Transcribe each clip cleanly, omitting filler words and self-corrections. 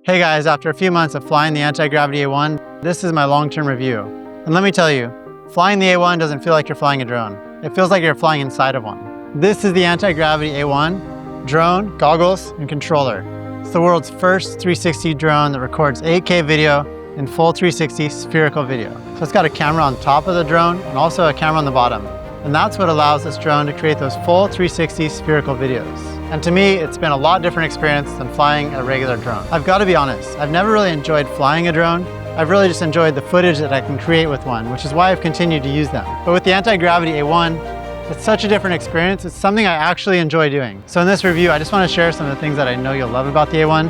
Hey guys, after a few months of flying the AntiGravity A1, this is my long-term review. And let me tell you, flying the A1 doesn't feel like you're flying a drone. It feels like you're flying inside of one. This is the AntiGravity A1 drone, goggles, and controller. It's the world's first 360 drone that records 8K video in full 360 spherical video. So it's got a camera on top of the drone and also a camera on the bottom. And that's what allows this drone to create those full 360 spherical videos. And to me, it's been a lot different experience than flying a regular drone. I've got to be honest, I've never really enjoyed flying a drone. I've really just enjoyed the footage that I can create with one, which is why I've continued to use them. But with the AntiGravity A1, it's such a different experience. It's something I actually enjoy doing. So in this review, I just want to share some of the things that I know you'll love about the A1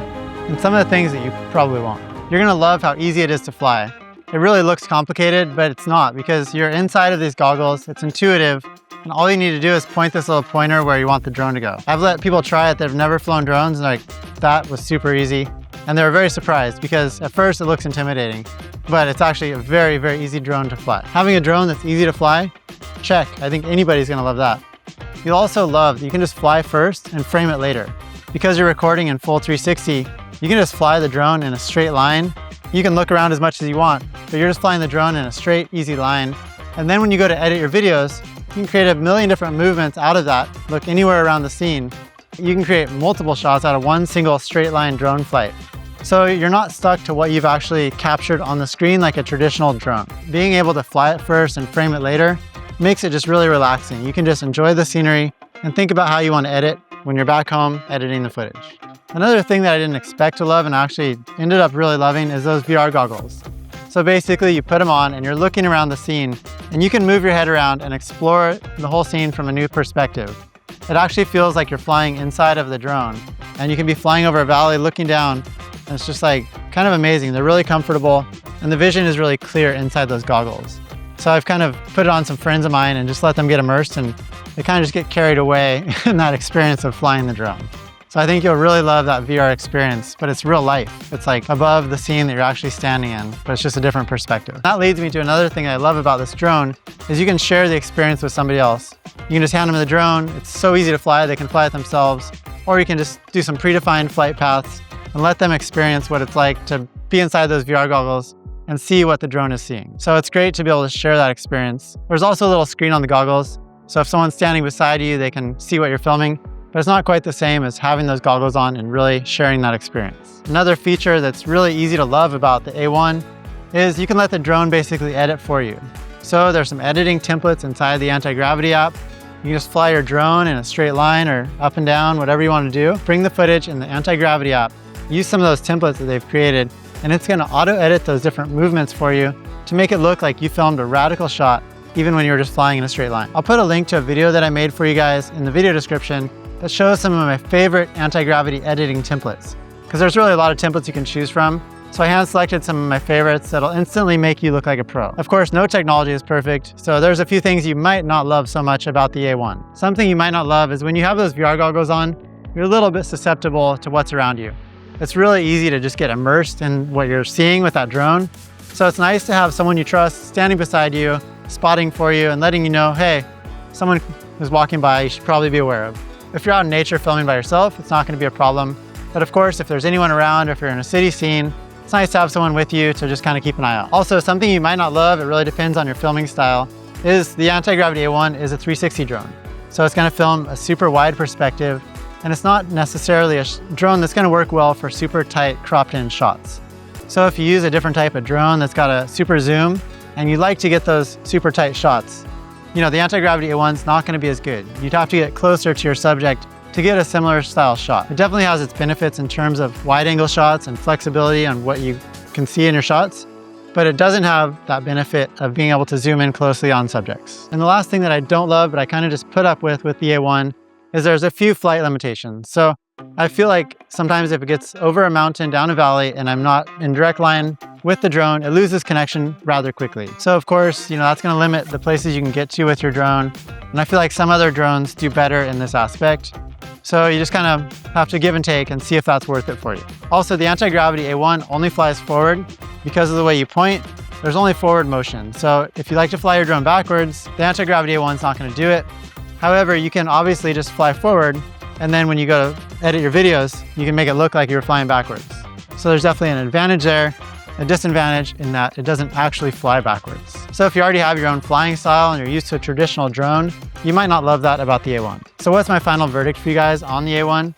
and some of the things that you probably won't. You're going to love how easy it is to fly. It really looks complicated, but it's not, because you're inside of these goggles, it's intuitive, and all you need to do is point this little pointer where you want the drone to go. I've let people try it that have never flown drones, and that was super easy. And they were very surprised, because at first it looks intimidating, but it's actually a very, very easy drone to fly. Having a drone that's easy to fly, check. I think anybody's gonna love that. You'll also love that you can just fly first and frame it later. Because you're recording in full 360, you can just fly the drone in a straight line. You can look around as much as you want, but you're just flying the drone in a straight, easy line. And then when you go to edit your videos, you can create a million different movements out of that. Look anywhere around the scene. You can create multiple shots out of one single straight line drone flight. So you're not stuck to what you've actually captured on the screen like a traditional drone. Being able to fly it first and frame it later makes it just really relaxing. You can just enjoy the scenery and think about how you want to edit when you're back home editing the footage. Another thing that I didn't expect to love and actually ended up really loving is those VR goggles. So basically you put them on and you're looking around the scene and you can move your head around and explore the whole scene from a new perspective. It actually feels like you're flying inside of the drone, and you can be flying over a valley looking down, and it's just kind of amazing. They're really comfortable and the vision is really clear inside those goggles. So I've kind of put it on some friends of mine and just let them get immersed, and they kind of just get carried away in that experience of flying the drone. So I think you'll really love that VR experience, but it's real life. It's like above the scene that you're actually standing in, but it's just a different perspective. That leads me to another thing I love about this drone is you can share the experience with somebody else. You can just hand them the drone. It's so easy to fly, they can fly it themselves, or you can just do some predefined flight paths and let them experience what it's like to be inside those VR goggles and see what the drone is seeing. So it's great to be able to share that experience. There's also a little screen on the goggles, so if someone's standing beside you, they can see what you're filming. But it's not quite the same as having those goggles on and really sharing that experience. Another feature that's really easy to love about the A1 is you can let the drone basically edit for you. So there's some editing templates inside the AntiGravity app. You can just fly your drone in a straight line or up and down, whatever you want to do. Bring the footage in the AntiGravity app, use some of those templates that they've created, and it's going to auto-edit those different movements for you to make it look like you filmed a radical shot even when you were just flying in a straight line. I'll put a link to a video that I made for you guys in the video description that shows some of my favorite AntiGravity editing templates, because there's really a lot of templates you can choose from. So I hand selected some of my favorites that'll instantly make you look like a pro. Of course, no technology is perfect, so there's a few things you might not love so much about the A1. Something you might not love is when you have those VR goggles on, you're a little bit susceptible to what's around you. It's really easy to just get immersed in what you're seeing with that drone. So it's nice to have someone you trust standing beside you, spotting for you and letting you know, hey, someone who's walking by you should probably be aware of. If you're out in nature filming by yourself, it's not going to be a problem. But of course, if there's anyone around, or if you're in a city scene, it's nice to have someone with you to just kind of keep an eye out. Also, something you might not love, it really depends on your filming style, is the AntiGravity A1 is a 360 drone. So it's going to film a super wide perspective, and it's not necessarily a drone that's going to work well for super tight, cropped in shots. So if you use a different type of drone that's got a super zoom, and you like to get those super tight shots, the AntiGravity A1 is not going to be as good. You'd have to get closer to your subject to get a similar style shot. It definitely has its benefits in terms of wide angle shots and flexibility on what you can see in your shots, but it doesn't have that benefit of being able to zoom in closely on subjects. And the last thing that I don't love, but I kind of just put up with the A1, is there's a few flight limitations. So I feel like sometimes if it gets over a mountain, down a valley, and I'm not in direct line with the drone, it loses connection rather quickly. So of course, that's going to limit the places you can get to with your drone. And I feel like some other drones do better in this aspect. So you just kind of have to give and take and see if that's worth it for you. Also, the AntiGravity A1 only flies forward. Because of the way you point, there's only forward motion. So if you like to fly your drone backwards, the AntiGravity A1 is not going to do it. However, you can obviously just fly forward, and then when you go to edit your videos, you can make it look like you're flying backwards. So there's definitely an advantage there, a disadvantage in that it doesn't actually fly backwards. So if you already have your own flying style and you're used to a traditional drone, you might not love that about the A1. So what's my final verdict for you guys on the A1?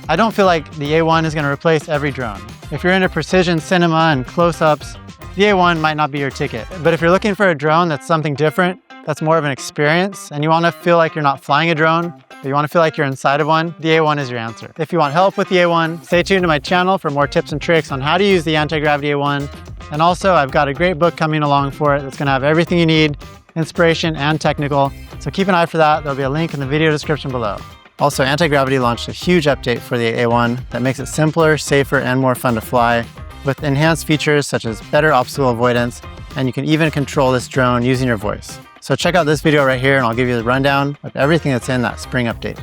I don't feel like the A1 is going to replace every drone. If you're into precision cinema and close-ups, the A1 might not be your ticket. But if you're looking for a drone that's something different, that's more of an experience, and you want to feel like you're not flying a drone, or you want to feel like you're inside of one, the A1 is your answer. If you want help with the A1, stay tuned to my channel for more tips and tricks on how to use the AntiGravity A1. And also, I've got a great book coming along for it that's going to have everything you need, inspiration and technical. So keep an eye for that. There'll be a link in the video description below. Also, AntiGravity launched a huge update for the A1 that makes it simpler, safer, and more fun to fly, with enhanced features such as better obstacle avoidance, and you can even control this drone using your voice. So check out this video right here and I'll give you the rundown of everything that's in that spring update.